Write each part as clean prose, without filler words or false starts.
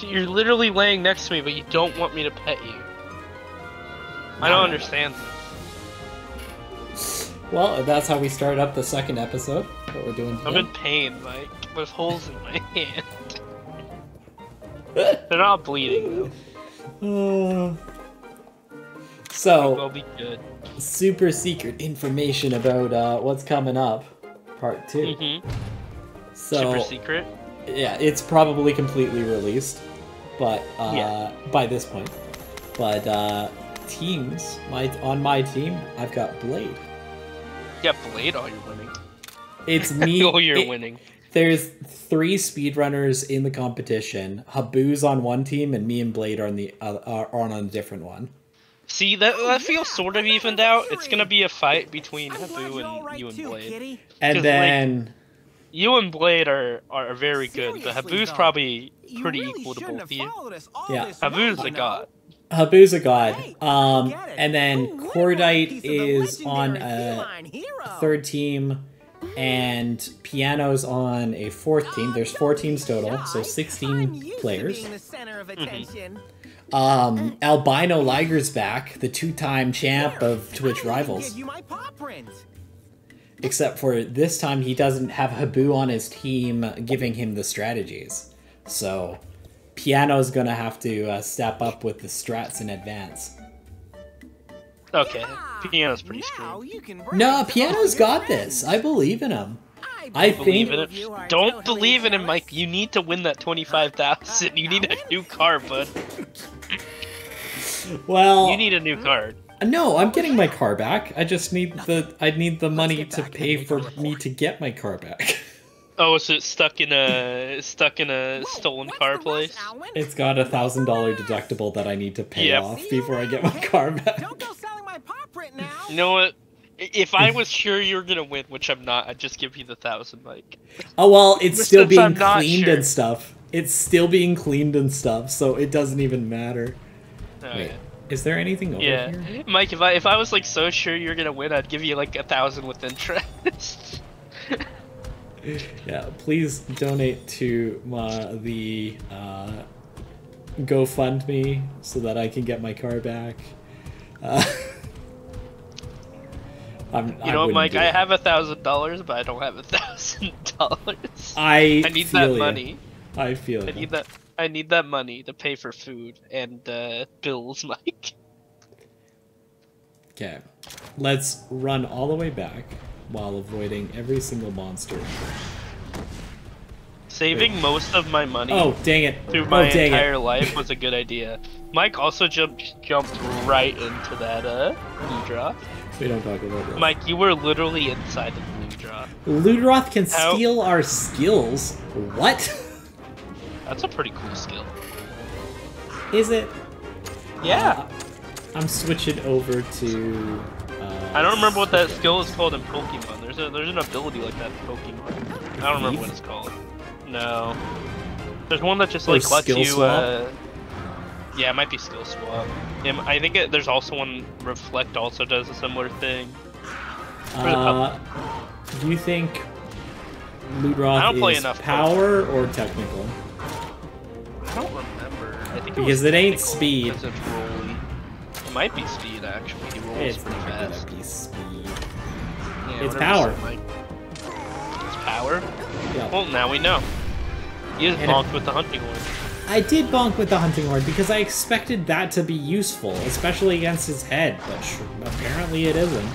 You're literally laying next to me, but you don't want me to pet you. I don't understand this. Well, that's how we started up the second episode. What we're doing today. I'm in pain, Mike. There's holes in my hand. They're not bleeding, though. So, I'll be good. super secret information about what's coming up. Part 2. Mm-hmm. So, Super secret? Yeah, it's probably completely released, but by this point. But teams, on my team, I've got Blade. Yeah, Blade. Oh, you're winning. It's me. Oh, you're winning. There's 3 speedrunners in the competition. Habu's on one team, and me and Blade are on a different one. See, that feels sort of evened out. It's gonna be a fight between Habu and you and Blade. And then... Like, you and Blade are very good, but Habu's probably pretty equal to both of you. Yeah. Habu's a god. Habu's a god. And then Cordite is on a 3rd team, and Piano's on a 4th team. There's 4 teams total, so 16 players. Albino Liger's back, the 2-time champ of Twitch Rivals. Except for this time, he doesn't have Habu on his team giving him the strategies. So, Piano's gonna have to step up with the strats in advance. Okay, Piano's pretty strong. No, Piano's got this. I believe in him. I think... Don't believe in him, Mike. You need to win that 25,000. You need a new car, bud. Well... You need a new card. No, I'm getting my car back. I just need the money to pay for me to get my car back. Oh, so it's stuck in a stolen car place? It's got $1,000 deductible that I need to pay off before I get my car back. You know what? If I was sure you were gonna win, which I'm not, I'd just give you the 1,000, Mike. Oh well, it's still being cleaned sure. and stuff. It's still being cleaned and stuff, so it doesn't even matter. Oh, Wait, yeah. Is there anything over here? Mike, if I was like so sure you're gonna win, I'd give you like 1,000 with interest. Yeah, please donate to the GoFundMe so that I can get my car back. You know what, Mike? I have $1,000, but I don't have $1,000. I need that money. I feel it. I need that money to pay for food and bills, Mike. Okay, let's run all the way back while avoiding every single monster. Saving most of my money. Oh dang it! Through my entire life was a good idea. Mike also jumped right into that blue drop. We don't talk about that. Mike, you were literally inside the blue drop. Ludroth can steal our skills. What? That's a pretty cool skill. Is it? Yeah. I'm switching over to. I don't remember what that skill is called in Pokemon. There's an ability like that in Pokemon. I don't remember what it's called. No. There's one that just like lets you. Yeah, it might be skill swap. Yeah, I think there's also one. Reflect also does a similar thing. Do you think Ludroth is power or technical? I don't remember. I think because it ain't speed. It's rolly. It might be speed actually. He rolls pretty fast. Gonna be speed. Yeah, it's power. It's power? Yeah. Well, now we know. You just bonked with the hunting horn. I did bonk with the hunting horn because I expected that to be useful, especially against his head, but apparently it isn't.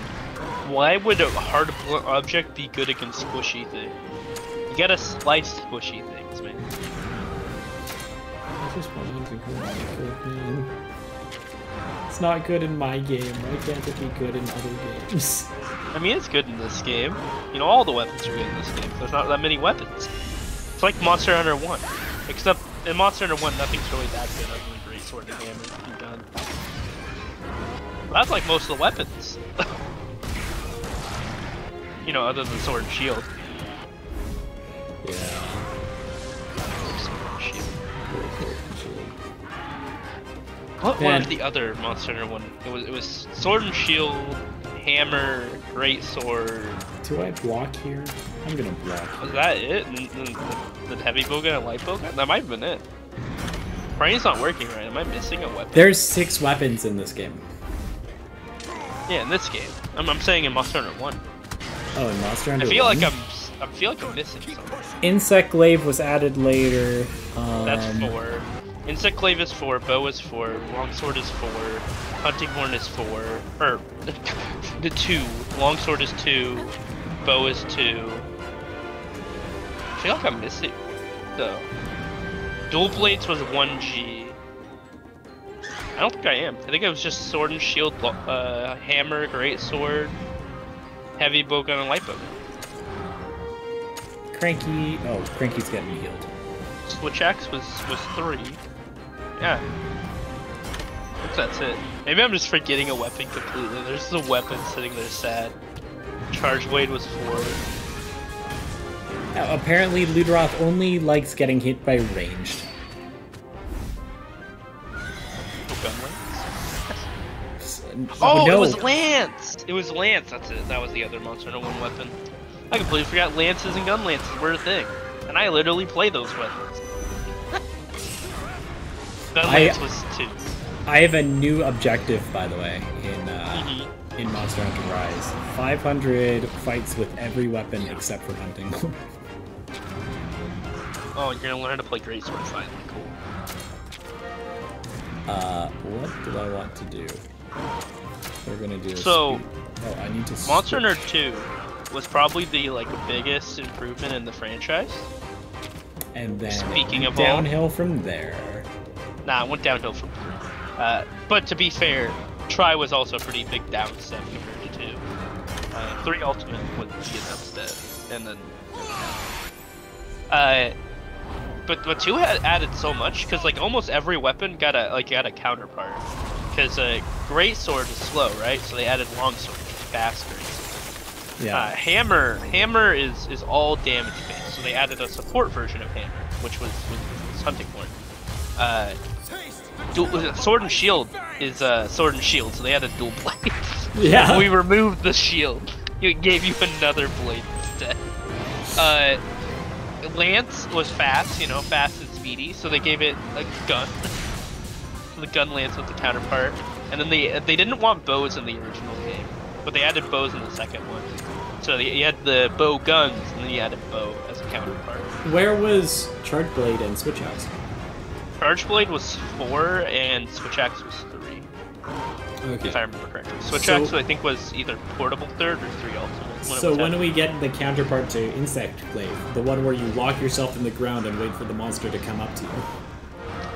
Why would a hard object be good against squishy things? You gotta slice squishy things, man. I just wanted to go man. It's not good in my game. Why can't it be good in other games? I mean, it's good in this game. You know, all the weapons are good in this game. There's not that many weapons. It's like Monster Hunter 1. Except in Monster Hunter 1, nothing's really that good other than Great Sword and Hammer and gun. Well, that's like most of the weapons. You know, other than Sword and Shield. Yeah. Sword and Shield. What was the other Monster Hunter 1? It was Sword and Shield, Hammer, Great Sword. Do I block here? I'm gonna block. Was that it? The heavy bowgun and light bowgun? That might have been it. Brain's not working right. Am I missing a weapon? There's 6 weapons in this game. Yeah, in this game. I'm saying in Monster Hunter 1. Oh, in Monster Hunter 1? I feel like I'm missing something. Insect Glaive was added later. That's 4. Insect Glaive is 4, Bow is 4, Longsword is 4, Hunting Horn is 4, or the 2. Longsword is 2, Bow is 2. I feel like I'm missing though. Dual Blades was 1G. I don't think I am. I think it was just Sword and Shield, Hammer, Great Sword, Heavy Bowgun, and Light Bowgun. Cranky. Oh, Cranky's getting me healed. Switch Axe was 3. Yeah. That's it. Maybe I'm just forgetting a weapon completely. There's a weapon sitting there sad. Charge Blade was 4. Now, apparently, Luderoth only likes getting hit by ranged. Oh, no. It was Lance! It was Lance, that's it. That was the other Monster Hunter 1 weapon. I completely forgot Lances and Gun Lances were a thing. And I literally play those weapons. Gun Lance was 2. I have a new objective, by the way, in Monster Hunter Rise. 500 fights with every weapon except for Hunting. Oh, you're gonna learn to play Greatsword finally. Cool. What do I want to do? We're gonna do. So, oh, I need to. Monster Hunter 2 was probably the biggest improvement in the franchise. And then speaking of downhill from there. Nah, it went downhill from 3. But to be fair, Tri was also a pretty big down step compared to 2. 3 Ultimate was Vietnam's dead, and then. But 2 had added so much because almost every weapon got a counterpart. Because Greatsword is slow, right? So they added Longsword, which is faster. Yeah. Hammer is all damage based, so they added a support version of Hammer, which was Hunting Horn. Sword and Shield is Sword and Shield, so they added dual blades. Yeah. We removed the shield. It gave you another blade instead. Lance was fast, fast and speedy, so they gave it a gun. The gun lance with the counterpart, and then they didn't want bows in the original game, but they added bows in the second one. So you had the bow guns, and then you added bow as a counterpart. Where was Charge Blade and Switch Axe? Charge Blade was 4, and Switch Axe was 3. Okay. If I remember correctly. Switch Axe, I think, was either portable 3rd or 3 ultimate. So when do we get the counterpart to Insect Glaive? The one where you lock yourself in the ground and wait for the monster to come up to you?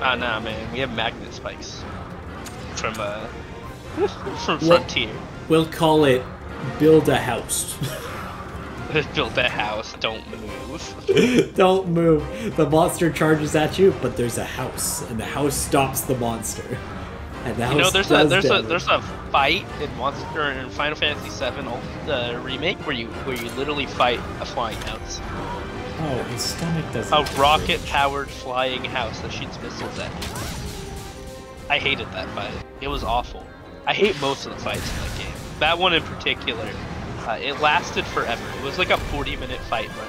Nah, man. We have magnet spikes from Frontier. We'll call it Build a House. Build a house. Don't move. Don't move. The monster charges at you, but there's a house, and the house stops the monster. And the house there's a fight in Final Fantasy VII remake where you literally fight a flying house. Oh, his stomach doesn't. A rocket-powered flying house that shoots missiles at you. I hated that fight. It was awful. I hate most of the fights in that game. That one in particular, it lasted forever. It was like a 40-minute fight run.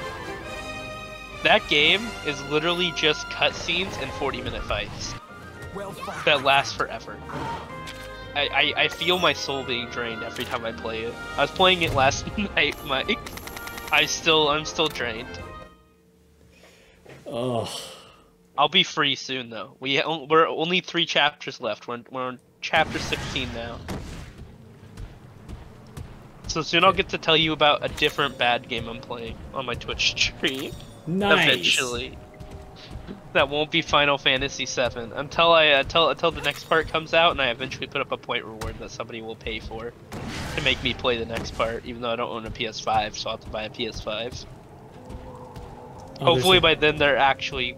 That game is literally just cutscenes and 40-minute fights that last forever. I feel my soul being drained every time I play it. I was playing it last night, Mike. I'm still drained. Oh. I'll be free soon, though. We're only 3 chapters left. We're on chapter 16 now. So soon I'll get to tell you about a different bad game I'm playing on my Twitch stream. Nice. Eventually. That won't be Final Fantasy VII until the next part comes out, and I eventually put up a point reward that somebody will pay for to make me play the next part, even though I don't own a PS5, so I'll have to buy a PS5. Hopefully by then they're actually,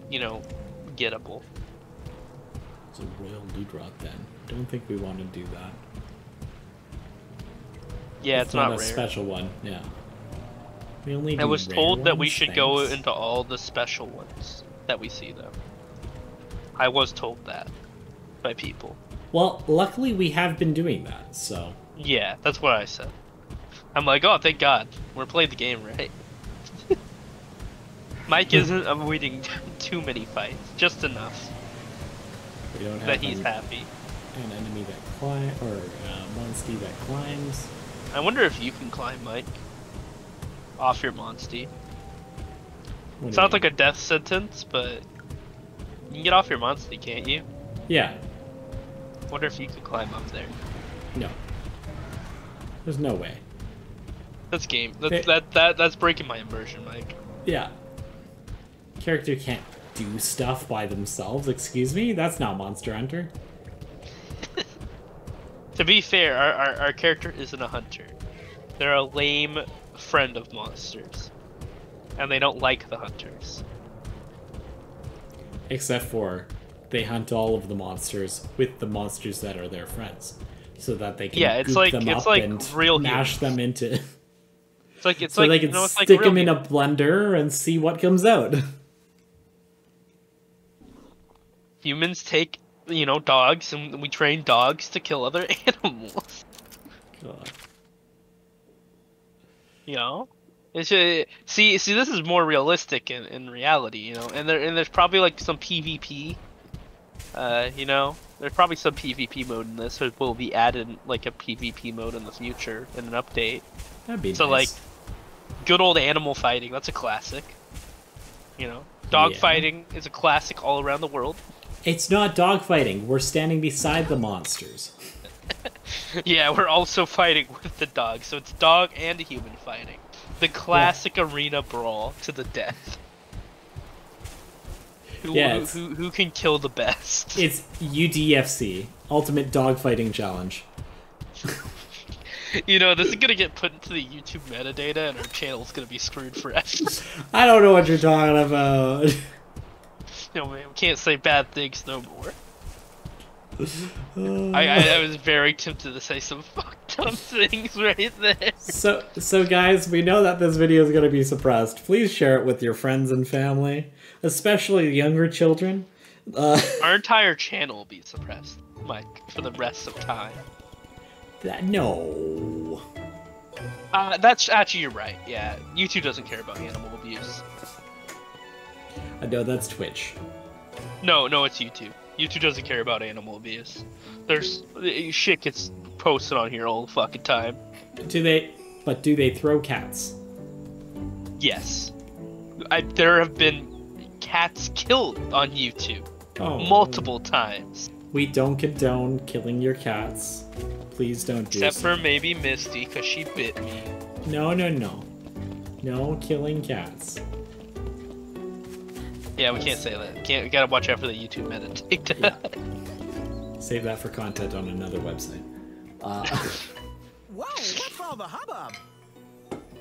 gettable. It's a royal loot rot then. Don't think we want to do that. Yeah, it's not a rare. Special one, yeah. We only do I was told that we ones, should go into all the special ones that we see, though. I was told that by people. Well, luckily we have been doing that, so... Yeah, that's what I said. I'm like, oh, thank God. We're playing the game, right? Mike isn't avoiding too many fights. Just enough. We don't have that he's happy. An enemy that climbs, or a monstie that climbs. I wonder if you can climb, Mike. Off your monstie. Sounds like a death sentence, but you can get off your monstie, can't you? Yeah. Wonder if you could climb up there. No. There's no way. That's game. That's breaking my immersion, Mike. Yeah. Character can't do stuff by themselves. Excuse me? That's not Monster Hunter. To be fair, our character isn't a hunter. They're a lame friend of monsters. And they don't like the hunters. Except for they hunt all of the monsters with the monsters that are their friends. So that they can goop them up and real mash them into... It's so like, they can stick them in a blender and see what comes out. Humans take, dogs, and we train dogs to kill other animals. God. It's see, this is more realistic in reality, and there's probably like some PvP. There's probably some PvP mode in this, or will be added like a PvP mode in the future in an update. That'd be so nice. Like, good old animal fighting. That's a classic. Dog fighting is a classic all around the world. It's not dog fighting. We're standing beside the monsters. Yeah, we're also fighting with the dog, so it's dog and human fighting. The classic arena brawl to the death. Who can kill the best? It's UDFC, Ultimate Dogfighting Challenge. This is gonna get put into the YouTube metadata, and our channel's gonna be screwed forever. I don't know what you're talking about. Man, we can't say bad things no more. I was very tempted to say some fucked up things right there. So guys, we know that this video is going to be suppressed. Please share it with your friends and family, especially younger children. Our entire channel will be suppressed, Mike, for the rest of time. No. That's actually, you're right. Yeah, YouTube doesn't care about animal abuse. No, that's Twitch. No, it's YouTube. YouTube doesn't care about animal abuse. There's shit gets posted on here all the fucking time. Do they throw cats? Yes. There have been cats killed on YouTube multiple times. We don't condone killing your cats. Please don't do Except for maybe Misty, because she bit me. No. No killing cats. Yeah, we can't say that. We gotta watch out for the YouTube metadata. Yeah. Save that for content on another website. Whoa, what's all the hubbub?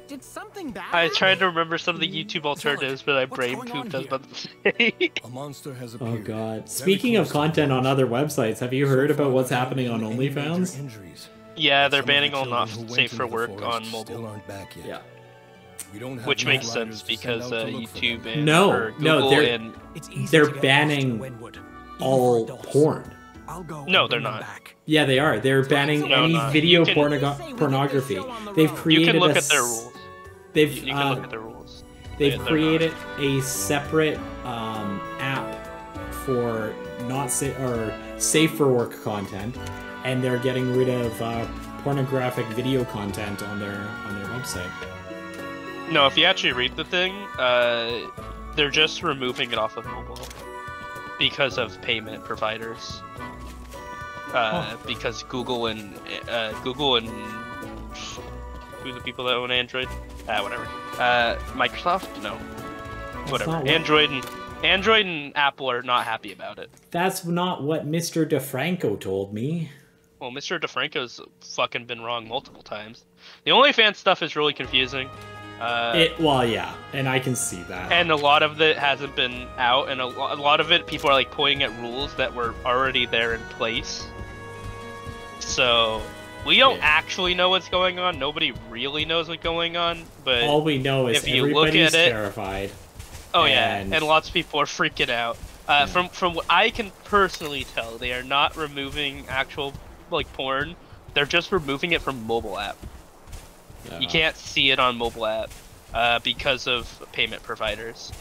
Did something bad? I tried to remember some of the YouTube alternatives, but I brain pooped. I was about to say. A monster has appeared. Oh god. Speaking of content on other websites, have you heard about what's happening on OnlyFans? Yeah, they're banning all not safe for work on mobile. Yeah. Which makes sense because YouTube and they're banning all porn. No, they're not. Yeah, they are. They're banning any video pornography. They've created you can look at their rules. You can look at their rules. They've created a separate app for not safe or safe for work content, and they're getting rid of pornographic video content on their website. No, if you actually read the thing, they're just removing it off of mobile because of payment providers. Because Google and who are the people that own Android? Whatever. Microsoft? No. Whatever. Android and Apple are not happy about it. That's not what Mr. DeFranco told me. Well, Mr. DeFranco's fucking been wrong multiple times. The OnlyFans stuff is really confusing. Well, yeah, and I can see that. And a lot of it hasn't been out, and a lot of it, people are like pointing at rules that were already there in place. So we don't actually know what's going on. Nobody really knows what's going on. But all we know is if you look at it, terrified. Oh yeah, and lots of people are freaking out. From what I can personally tell, they are not removing actual like porn. They're just removing it from mobile app. You can't see it on mobile app because of payment providers.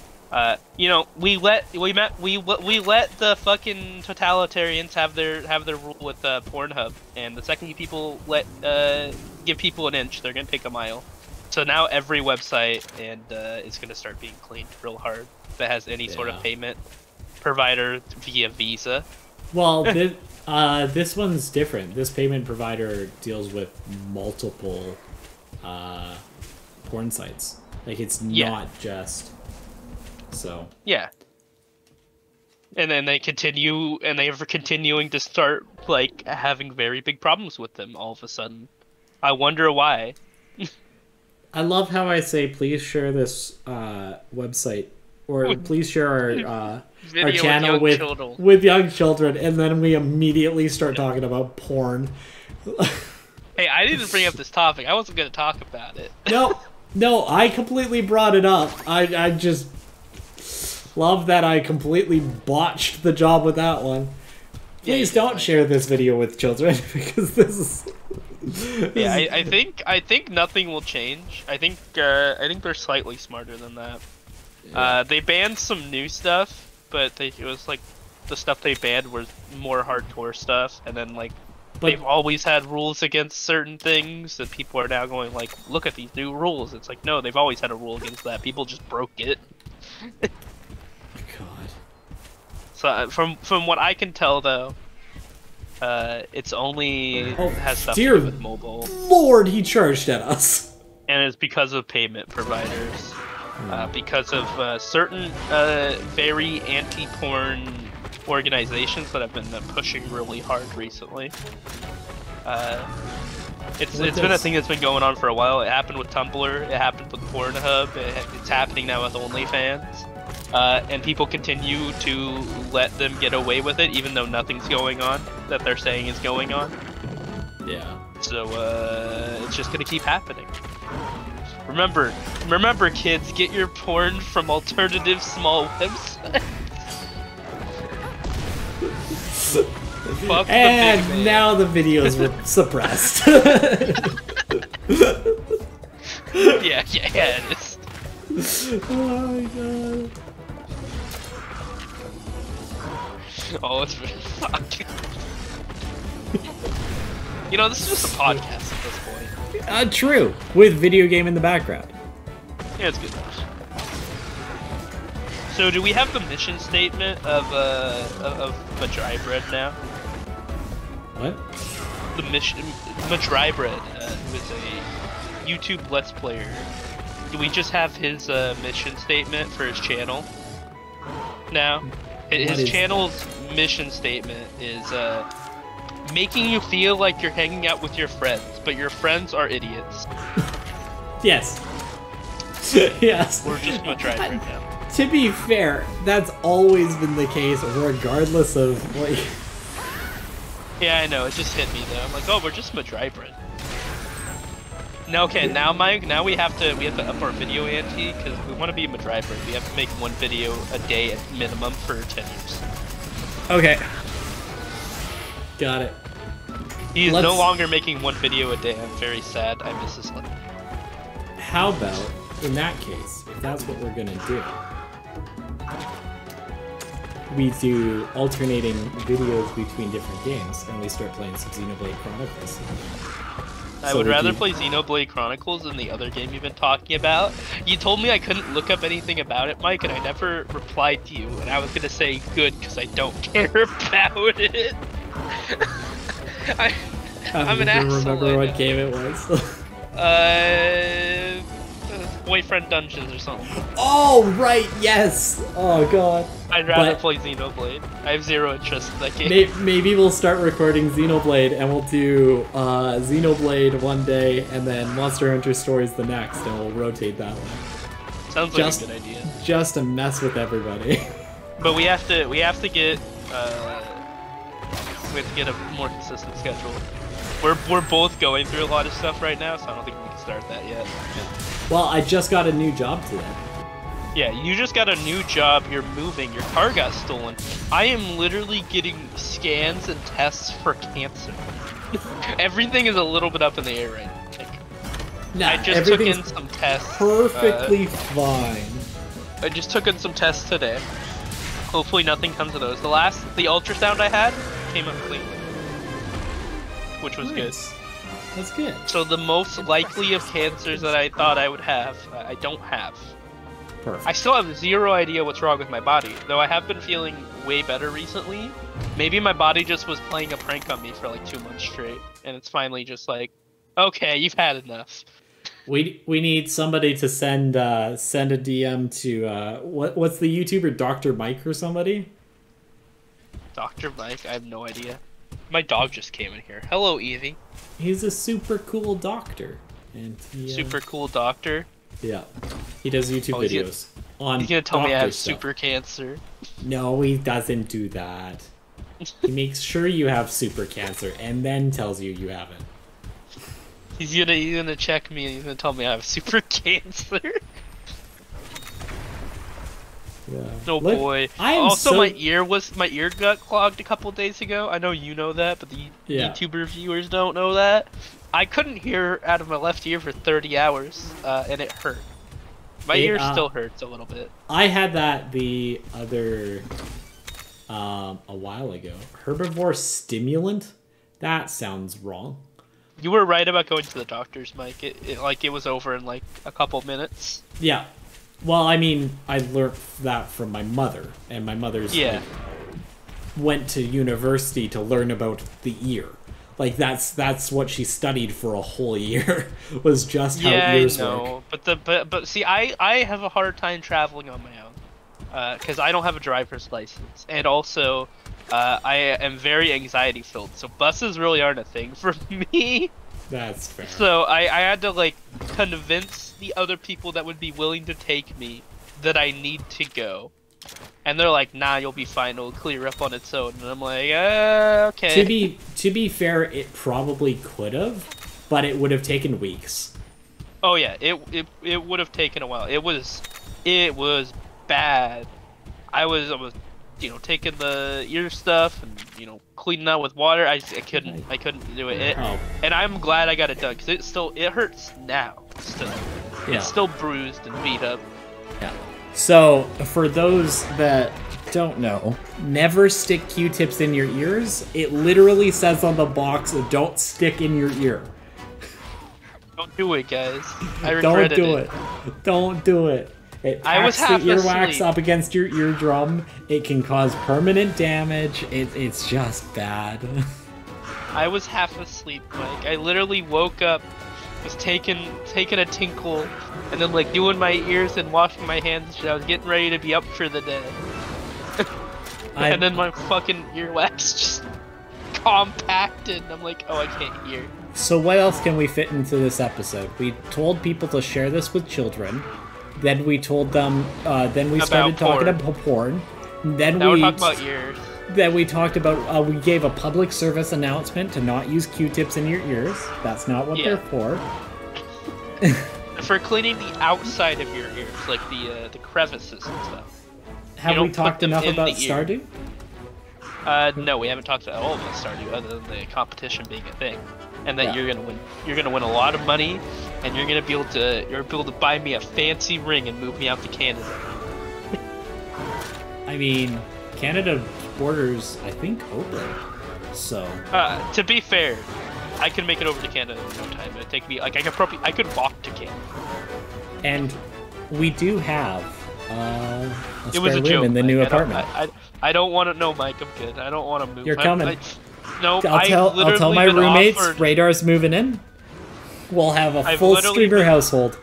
You know, we let the fucking totalitarians have their rule with Pornhub, and the second people give people an inch, they're gonna take a mile. So now every website is gonna start being cleaned real hard that has any sort of payment provider via Visa. Well, this one's different. This payment provider deals with multiple porn sites. Like, it's not just... So... Yeah. And then they continue, and they are continuing to start, like, having very big problems with them all of a sudden. I wonder why. I love how I say, please share this website, or please share our channel with young children, and then we immediately start talking about porn. Hey, I didn't bring up this topic. I wasn't going to talk about it. No, I completely brought it up. I just love that I completely botched the job with that one. Please don't share this video with children, because this is... Yeah, I think nothing will change. I think they're slightly smarter than that. Yeah. They banned some new stuff, but it was like the stuff they banned was more hardcore stuff, and then like they've always had rules against certain things, and people are now going like, look at these new rules. It's like, no, they've always had a rule against that. People just broke it. God. So from what I can tell though, it's only has stuff to dear do with mobile. Lord, he charged at us. And it's because of payment providers. Because of certain very anti-porn organizations that have been pushing really hard recently. It's been a thing that's been going on for a while. It happened with Tumblr, it happened with Pornhub, it's happening now with OnlyFans. And people continue to let them get away with it, even though nothing's going on that they're saying is going on. Yeah. So it's just gonna keep happening. Remember, kids, get your porn from alternative small websites. Fuck and the big man. Now the videos were suppressed. yeah, it is. Oh my god. Oh, it's fuck. You know, this is just a podcast at this point. True. With video game in the background. Yeah, it's good. So, do we have the mission statement of MegaRadar now? What? The mission, MegaRadar, who is a YouTube Let's Player. Do we just have his mission statement for his channel now? His channel's mission statement is making you feel like you're hanging out with your friends, but your friends are idiots. Yes. Yes. We're just MegaRadar right now. To be fair, that's always been the case, regardless of like. Yeah, I know. It just hit me though. I'm like, oh, we're just MegaRadar. No, okay. Now, Mike. Now we have to up our video ante because we want to be MegaRadar. We have to make one video a day at minimum for 10 years. Okay. Got it. He is no longer making one video a day. I'm very sad. I miss his life. How about, in that case, if that's what we're gonna do, we do alternating videos between different games, and we start playing some Xenoblade Chronicles. I would rather play Xenoblade Chronicles than the other game you've been talking about. You told me I couldn't look up anything about it, Mike, and I never replied to you, and I was gonna say good because I don't care about it. I'm an asshole. I don't remember what game it was. Boyfriend Dungeons or something. Oh, right, yes! Oh, God. I'd rather play Xenoblade. I have zero interest in that game. Maybe we'll start recording Xenoblade, and we'll do Xenoblade one day, and then Monster Hunter Stories the next, and we'll rotate that one. Sounds like a good idea. Just to mess with everybody. But we have to get a more consistent schedule. We're both going through a lot of stuff right now, so I don't think we can start that yet. Well, I just got a new job today. Yeah, you just got a new job, you're moving, your car got stolen. I am literally getting scans and tests for cancer. Everything is a little bit up in the air right now. Nah, I just took in some tests. Perfectly fine. I just took in some tests today. Hopefully nothing comes of those. The ultrasound I had came up clean, which was good. That's good. So the most likely of cancers that I thought I would have, I don't have. Perfect. I still have zero idea what's wrong with my body, though I have been feeling way better recently. Maybe my body just was playing a prank on me for like 2 months straight, and it's finally just like, okay, you've had enough. We need somebody to send a DM to what's the YouTuber, Dr. Mike or somebody? Dr. Mike? I have no idea. My dog just came in here. Hello, Evie. He's a super cool doctor, and he, super cool doctor. Yeah, he does YouTube videos on. He's gonna tell me I have stuff. super cancer. No, he doesn't do that. He makes sure you have super cancer and then tells you you haven't. He's gonna check me and he's gonna tell me I have super cancer. Yeah. Oh boy. My ear got clogged a couple days ago. I know you know that, but the YouTuber viewers don't know that. I couldn't hear out of my left ear for 30 hours, and it hurt. My ear still hurts a little bit. I had that the other a while ago. Herbivore stimulant? That sounds wrong. You were right about going to the doctors, Mike. It was over in like a couple minutes. Yeah. Well, I mean, I learned that from my mother, and my mother's like, went to university to learn about the ear. Like that's what she studied for a whole year was just how ears work. But see, I have a hard time traveling on my own because I don't have a driver's license, and also I am very anxiety filled. So buses really aren't a thing for me. That's fair. So I had to like convince the other people that would be willing to take me that I need to go. And they're like, nah, you'll be fine, it'll clear up on its own. And I'm like, okay. To be fair, it probably could have, but it would have taken weeks. Oh yeah, it would have taken a while. It was bad. I was taking the ear stuff and cleaning out with water. I couldn't do it. And I'm glad I got it done because it hurts now still. Yeah. It's still bruised and beat up. Yeah. So, for those that don't know, never stick Q-tips in your ears. It literally says on the box, don't stick in your ear. Don't do it, guys. I regretted it. Don't do it. It packs the earwax up against your eardrum. It can cause permanent damage. It's just bad. I was half asleep, Mike. I literally woke up, was taking a tinkle, and then like doing my ears and washing my hands. I was getting ready to be up for the day. And then my fucking earwax just compacted, and I'm like, oh, I can't hear. So what else can we fit into this episode? We told people to share this with children. Then we told them. Then we started talking about porn. Then we're talking about ears. Then we talked about. We gave a public service announcement to not use Q-tips in your ears. That's not what they're for. For cleaning the outside of your ears, like the crevices and stuff. Have we talked enough about Stardew? No, we haven't talked at all about Stardew, other than the competition being a thing, and that you're gonna win. You're gonna win a lot of money, and you're gonna be able to buy me a fancy ring and move me out to Canada. I mean, Canada borders, I think, open. So. To be fair, I can make it over to Canada in no time. It'd take me like I could walk to Canada. And we do have a it was a room joke, in the new apartment. I don't want to know, Mike. I'm good. I don't want to move. You're coming. No, I'll tell my roommates. Radar's moving in. We'll have a full streamer household.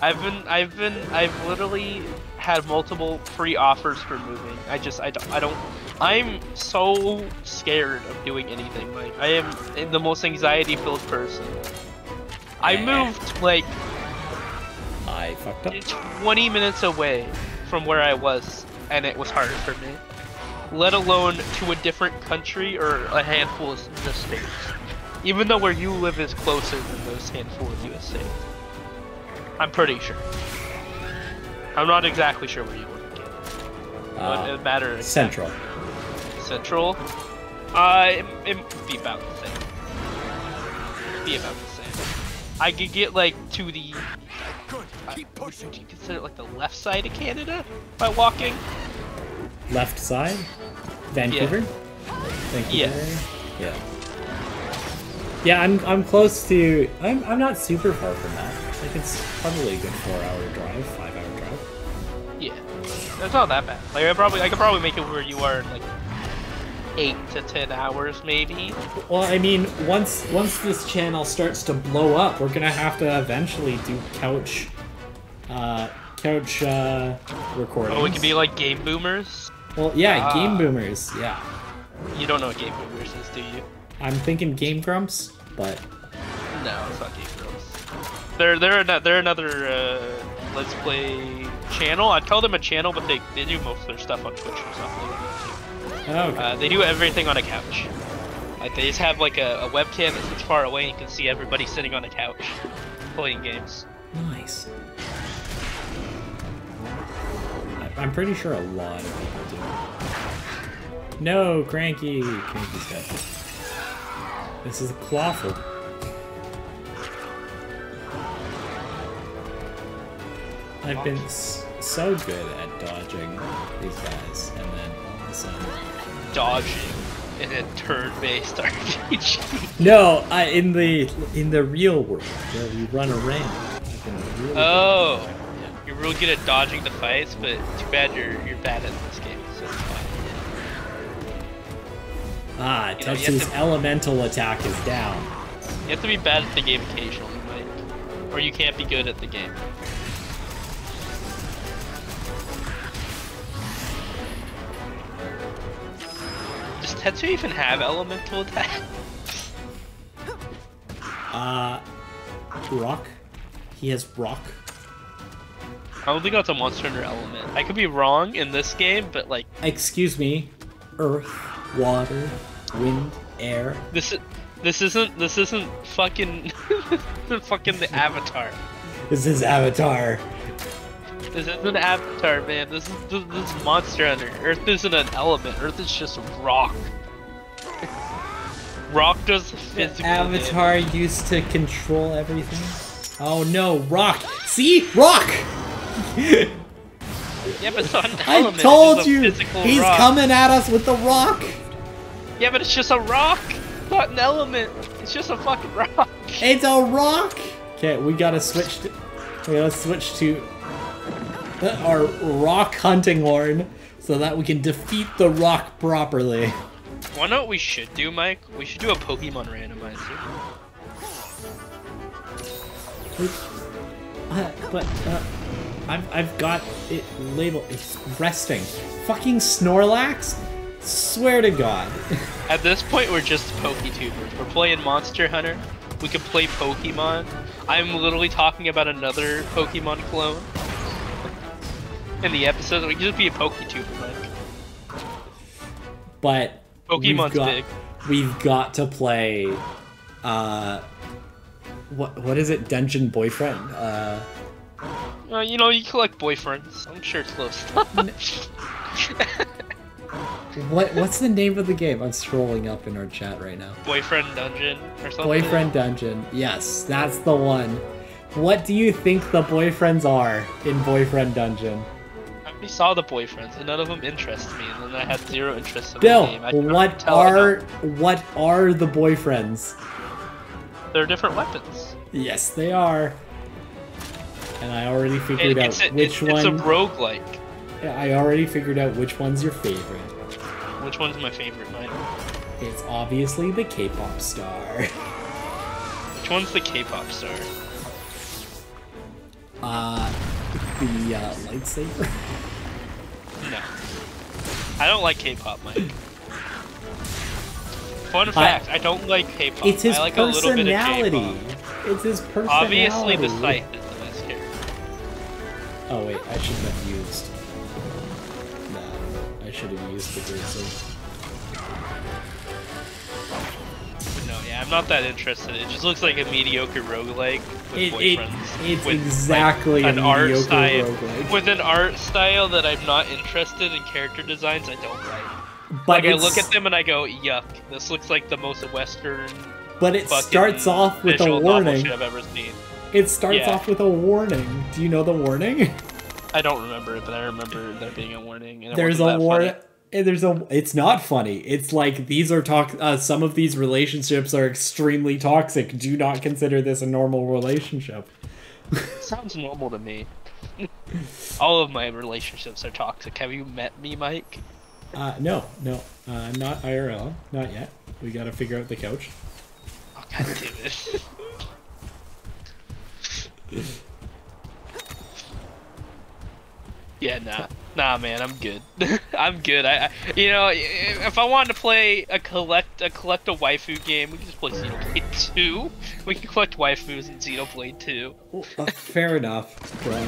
I've literally had multiple free offers for moving. I'm so scared of doing anything. Like I am the most anxiety-filled person. I moved like I fucked up 20 minutes away from where I was, and it was harder for me. Let alone to a different country or a handful of the states. Even though where you live is closer than those handful of US states. I'm pretty sure. I'm not exactly sure where you live again. But it matters. Central. Central? It be about the same. I could get like to the. Would you consider it like the left side of Canada by walking? Left side? Vancouver? Yeah. Vancouver? Yeah. Yeah, I'm close to. I'm not super far from that. Like it's probably a good 4-hour drive, 5-hour drive. Yeah, that's not that bad. Like I could probably make it where you are in like 8 to 10 hours, maybe. Well, I mean, once this channel starts to blow up, we're gonna have to eventually do couch recordings. Oh, it could be like Game Boomers. Well, yeah, Game Boomers. Yeah. You don't know what Game Boomers is, do you? I'm thinking Game Grumps, but no, it's not Game Grumps. They're another Let's Play channel. I'd call them a channel, but they do most of their stuff on Twitch or something like that too. Oh, okay. They do everything on a couch. Like they just have like a webcam that sits far away, and you can see everybody sitting on a couch playing games. Nice. I'm pretty sure a lot of people do. No, Cranky! Cranky's dead. This is clawful. I've been so good at dodging these guys, and then all of a sudden... Dodging in a turn-based RPG? No, in the real world, where we run around. I've been really oh! You're real good at dodging the fights, but too bad you're bad at this game, so it's fine. Ah, Tetsu's elemental attack is down. You have to be bad at the game occasionally, Mike. Or you can't be good at the game. Does Tetsu even have elemental attack? Rock? He has rock. I don't think that's a Monster Hunter element. I could be wrong in this game, but like... Excuse me. Earth, water, wind, air. This isn't fucking fucking the Avatar. This is Avatar. This isn't Avatar, man. This is Monster Hunter. Earth isn't an element. Earth is just rock. Rock does physical Avatar damage. used to control everything. Oh no, rock! See? Rock! Yeah, but it's not an element. I told you! He's rock. Coming at us with the rock! Yeah, but it's just a rock! Not an element! It's just a fucking rock! It's a rock! Okay, we gotta switch to our rock hunting horn so that we can defeat the rock properly. Wanna know what we should do, Mike? We should do a Pokemon randomizer. I've got it labeled. It's resting. Fucking Snorlax? Swear to God. At this point, we're just PokeTubers. We're playing Monster Hunter. We could play Pokemon. I'm literally talking about another Pokemon clone in the episode. We could just be a PokeTuber, Mike. But Pokemon's big. We've got to play. What is it? Dungeon Boyfriend. You know, you collect boyfriends. I'm sure it's close. What's the name of the game? I'm scrolling up in our chat right now. Boyfriend Dungeon or something? Boyfriend Dungeon. Yes, that's the one. What do you think the boyfriends are in Boyfriend Dungeon? I already saw the boyfriends and none of them interest me, and then I had zero interest in Bill, the game. what are the boyfriends? They're different weapons. Yes, they are. And I already figured out which one. It's a roguelike. I already figured out which one's your favorite. Which one's my favorite, Mike? It's obviously the K-pop star. Which one's the K-pop star? The lightsaber. No. I don't like K-pop, Mike. Fun fact, I don't like K-pop. It's his I like personality. A little bit of J-pop. It's his personality. Obviously, the site is the best character. Oh wait, I shouldn't have used. No, I should have used the Grizzly. No, yeah, I'm not that interested. It just looks like a mediocre roguelike with boyfriends. It's with, exactly like, an mediocre style, roguelike. with an art style that I'm not interested in. Character designs I don't like. But like I look at them and I go, yuck, this looks like the most Western But it starts off with a warning. I've ever seen. It starts off with a warning. Do you know the warning? I don't remember it, but I remember there being a warning. And there's a warning. It's not funny. It's like these are some of these relationships are extremely toxic. Do not consider this a normal relationship. Sounds normal to me. All of my relationships are toxic. Have you met me, Mike? No, not IRL, not yet. We gotta figure out the couch. Oh, God damn it. Yeah, nah, man, I'm good. I'm good. You know, if I wanted to play collect a waifu game, we can just play Xenoblade 2. We can collect waifus in Xenoblade 2. Fair enough, bro.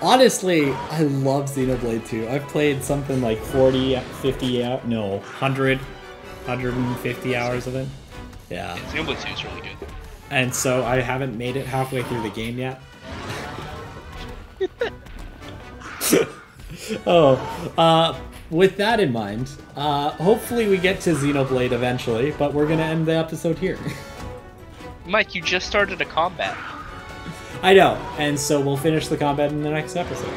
Honestly, I love Xenoblade 2. I've played something like 40, 50, no, 100, 150 hours of it. Yeah. Xenoblade 2 is really good. And so I haven't made it halfway through the game yet. With that in mind, hopefully we get to Xenoblade eventually, but we're gonna end the episode here. Mike, you just started a combat. I know, and so we'll finish the combat in the next episode.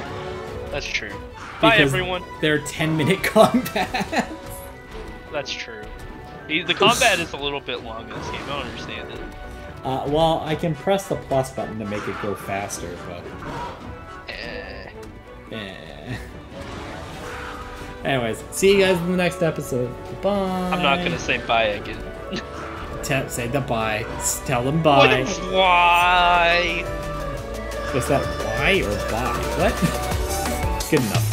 That's true. Bye, everyone. They're 10-minute combats. That's true. The combat is a little bit long in this game. I don't understand it. Well, I can press the plus button to make it go faster, but... Anyways, see you guys in the next episode. Bye. I'm not gonna say bye again. Say the bye. Tell them bye. Why? Was that why or bye? What? Good enough.